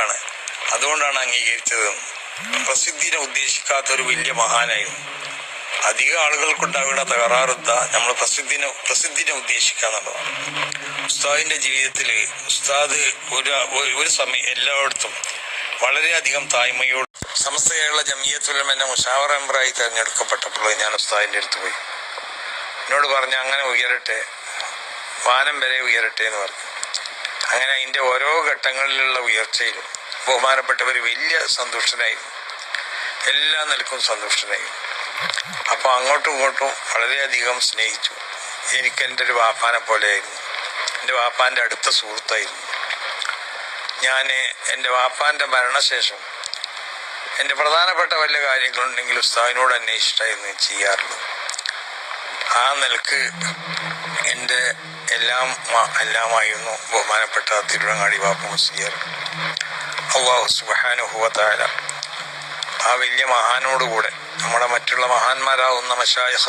മഹാനാണ്, അതുകൊണ്ടാണ് അംഗീകരിച്ചത്. പ്രസിദ്ധിനെ ഉദ്ദേശിക്കാത്തൊരു വലിയ മഹാനായിരുന്നു. അധികം ആളുകൾക്കുണ്ടാവുന്ന തകരാറുദ്ദ നമ്മൾ പ്രസിദ്ധിനെ ഉദ്ദേശിക്കുക എന്നുള്ളതാണ്. ഉസ്താദിന്റെ ജീവിതത്തിൽ ഉസ്താദ് ഒരു സമയം എല്ലായിടത്തും വളരെയധികം തായ്മയോട് സമസ്ത കേരള ജംഇയ്യത്തുൽ ഉലമയുടെ മുശാവറ മെമ്പറായി തിരഞ്ഞെടുക്കപ്പെട്ടപ്പോൾ ഞാൻ ഉസ്താദിന്റെ അടുത്ത് പോയി. എന്നോട് പറഞ്ഞു, അങ്ങനെ ഉയരട്ടെ, വാനം വരെ ഉയരട്ടെ എന്ന് പറഞ്ഞു. അങ്ങനെ അതിൻ്റെ ഓരോ ഘട്ടങ്ങളിലുള്ള ഉയർച്ചയിലും ബഹുമാനപ്പെട്ടവർ വലിയ സന്തുഷ്ടനായിരുന്നു, എല്ലാ നിലക്കും സന്തുഷ്ടനായിരുന്നു. അപ്പോൾ അങ്ങോട്ടും ഇങ്ങോട്ടും വളരെയധികം സ്നേഹിച്ചു. എനിക്ക് എൻ്റെ ഒരു വാപ്പാനെ പോലെയായിരുന്നു, എൻ്റെ വാപ്പാൻ്റെ അടുത്ത സുഹൃത്തായിരുന്നു. ഞാൻ എൻ്റെ വാപ്പാൻ്റെ മരണശേഷം എൻ്റെ പ്രധാനപ്പെട്ട വല്ല കാര്യങ്ങളുണ്ടെങ്കിൽ ഉസ്താദിനോട് അന്വേഷിച്ചിട്ടായിരുന്നു ചെയ്യാറുള്ളത്. ആ നിലക്ക് എൻ്റെ എല്ലാമായിരുന്നു ബഹുമാനപ്പെട്ട തിരുവങ്ങാടി ബാപ്പു മുസ്ലിയാർ. അല്ലാഹു സുബ്ഹാനഹു വ തആല ആ വലിയ മഹാനോടുകൂടെ നമ്മുടെ മറ്റുള്ള മഹാന്മാരാവുന്ന മശായിഖ്